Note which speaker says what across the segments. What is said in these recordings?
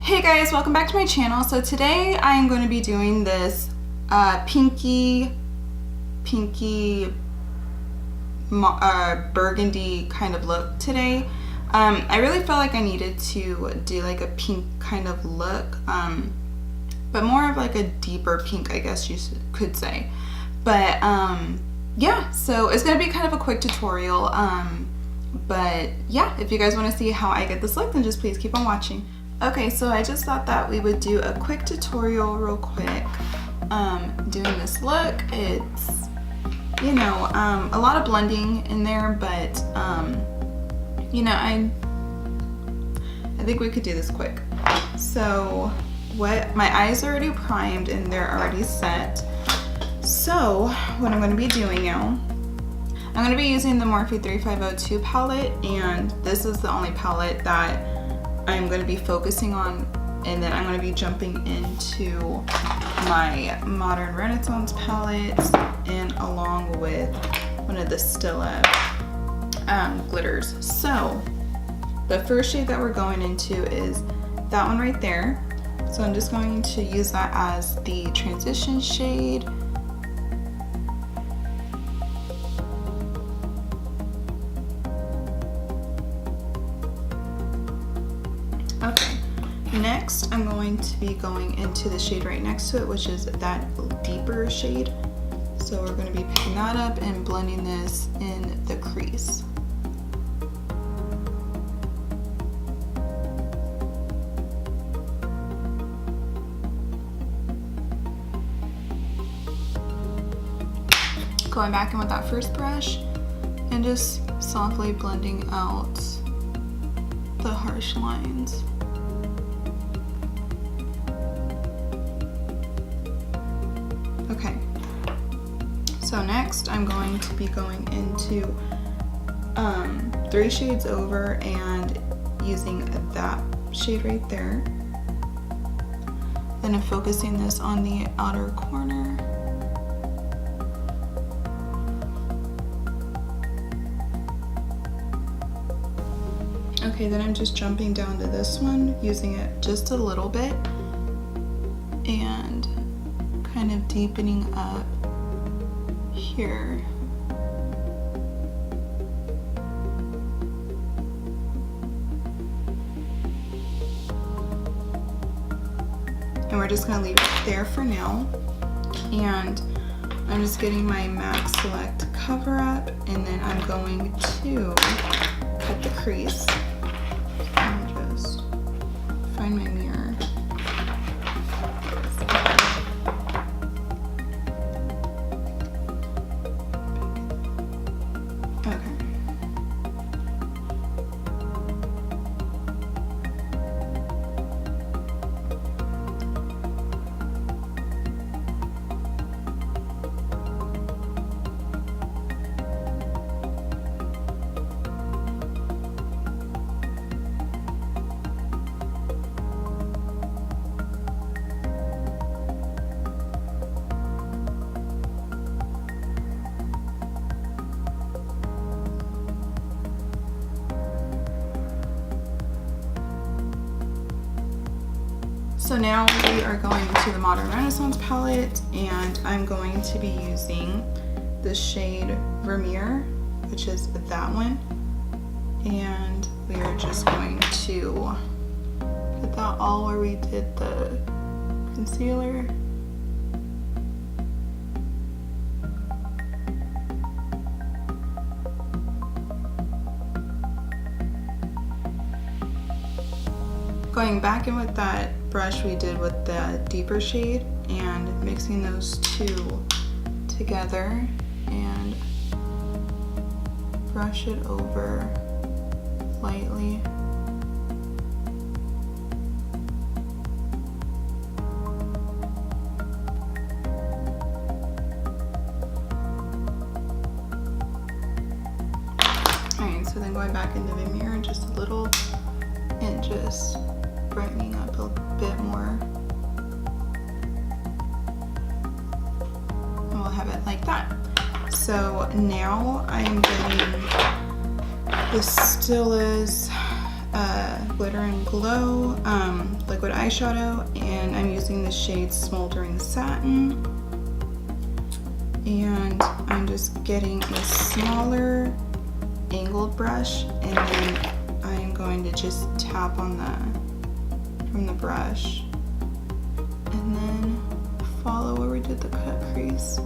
Speaker 1: Hey guys, welcome back to my channel. So today I am going to be doing this pinky burgundy kind of look today. I really felt like I needed to do like a pink kind of look, but more of like a deeper pink, I guess you could say. But yeah, so it's going to be kind of a quick tutorial. But yeah, if you guys want to see how I get this look, then just please keep on watching. Okay, so I just thought that we would do a quick tutorial real quick doing this look. It's, you know, a lot of blending in there, but you know, I think we could do this quick. So my eyes are already primed and they're already set. So what I'm going to be doing now, I'm going to be using the Morphe 3502 palette, and this is the only palette that I'm going to be focusing on, and then I'm going to be jumping into my Modern Renaissance palettes and along with one of the Stilla glitters. So the first shade that we're going into is that one right there. So I'm just going to use that as the transition shade. Okay, next I'm going to be going into the shade right next to it, which is that deeper shade. So we're going to be picking that up and blending this in the crease. Going back in with that first brush and just softly blending out the harsh lines. Okay, so next I'm going to be going into 3 shades over and using that shade right there. Then I'm focusing this on the outer corner. Okay, then I'm just jumping down to this one, using it just a little bit and kind of deepening up here. And we're just going to leave it there for now. And I'm just getting my MAC Select cover up, and then I'm going to cut the crease. Find my mirror. Okay. So now we are going into the Modern Renaissance palette, and I'm going to be using the shade Vermeer, which is that one. And we are just going to put that all where we did the concealer. Going back in with that brush we did with the deeper shade and mixing those two together and brush it over lightly. Alright, so then going back into Vermeer just a little and just brightening up a bit more, and we'll have it like that. So now I'm getting the Stilla's Glitter and Glow liquid eyeshadow, and I'm using the shade Smoldering Satin. And I'm just getting a smaller angled brush, and then I'm going to just tap on from the brush, and then follow where we did the cut crease.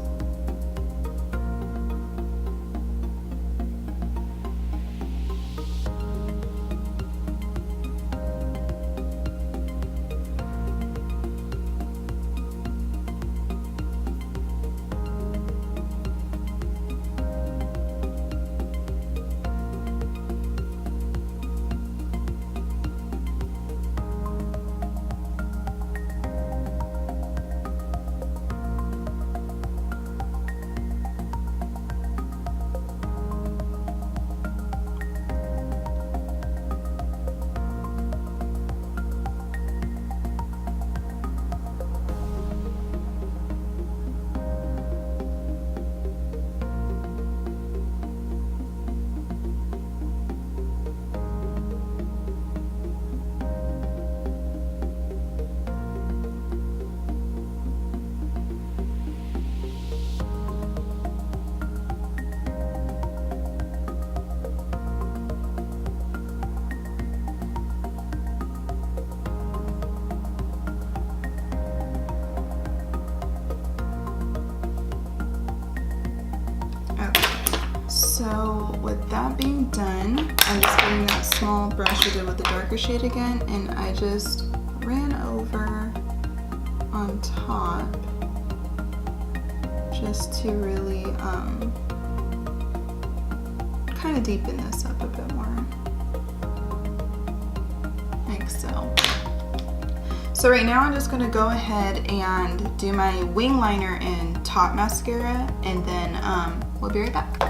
Speaker 1: So with that being done, I'm just getting that small brush I did with the darker shade again, and I just ran over on top just to really kind of deepen this up a bit more, like so. So right now I'm just going to go ahead and do my wing liner in top mascara, and then we'll be right back.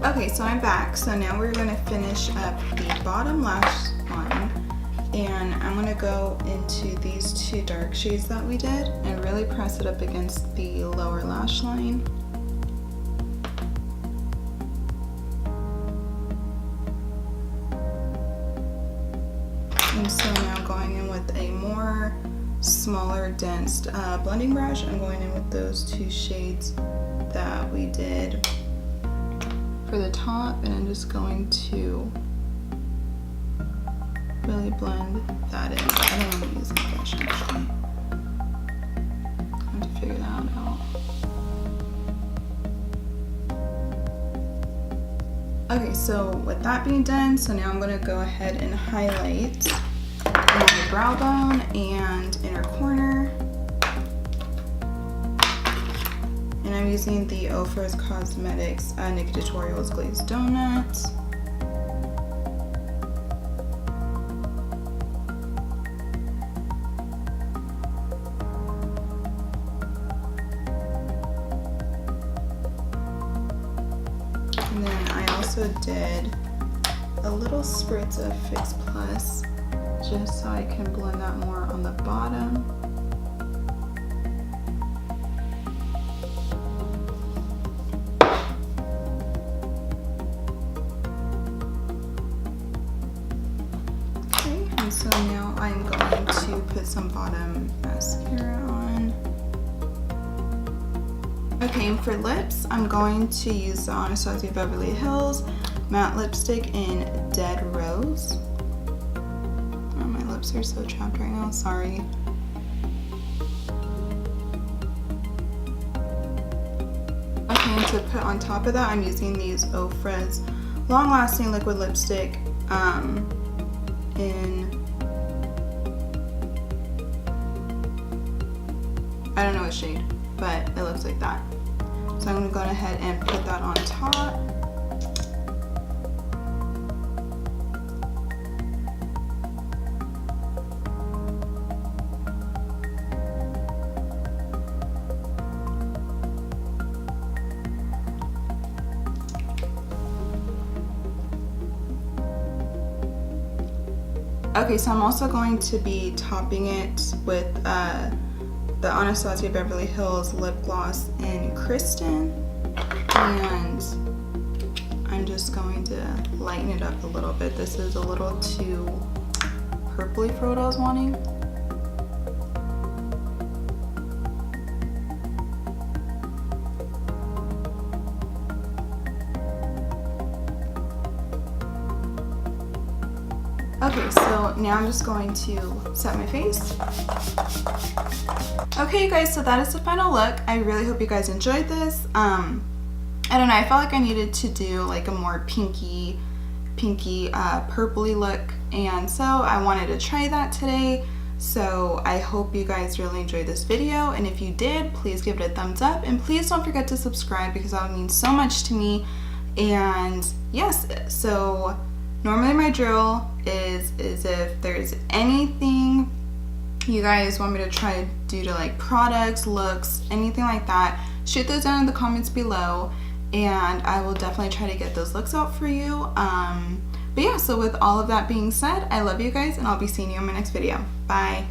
Speaker 1: Okay, so I'm back. So now we're going to finish up the bottom lash line, and I'm going to go into these two dark shades that we did and really press it up against the lower lash line. And so now going in with a more smaller, dense blending brush, I'm going in with those two shades that we did for the top, and I'm just going to really blend that in. I don't want to use that brush actually. I have to figure that out. Okay, so with that being done, so now I'm going to go ahead and highlight my brow bone and inner corner. And I'm using the Ofra's Cosmetics Naked Tutorials Glazed Donut. And then I also did a little spritz of Fix Plus, just so I can blend that more on the bottom. Okay, and so now I'm going to put some bottom mascara on. Okay, and for lips, I'm going to use the Anastasia Beverly Hills matte lipstick in Dead Rose. Oh, my lips are so chapped right now, sorry. Okay, and to put on top of that, I'm using these Ofra's Long Lasting Liquid Lipstick in, I don't know what shade, but it looks like that. So I'm going to go ahead and put that on top. Okay, so I'm also going to be topping it with the Anastasia Beverly Hills lip gloss in Kristen, and I'm just going to lighten it up a little bit. This is a little too purpley for what I was wanting. Okay, so now I'm just going to set my face. Okay, you guys, so that is the final look. I really hope you guys enjoyed this. I don't know, I felt like I needed to do like a more pinky, purpley look, and so I wanted to try that today. So I hope you guys really enjoyed this video, and if you did, please give it a thumbs up, and please don't forget to subscribe because that would mean so much to me. And yes, so normally my drill is if there's anything you guys want me to try to do to like products, looks, anything like that, shoot those down in the comments below, and I will definitely try to get those looks out for you. But yeah, so with all of that being said, I love you guys, and I'll be seeing you in my next video. Bye.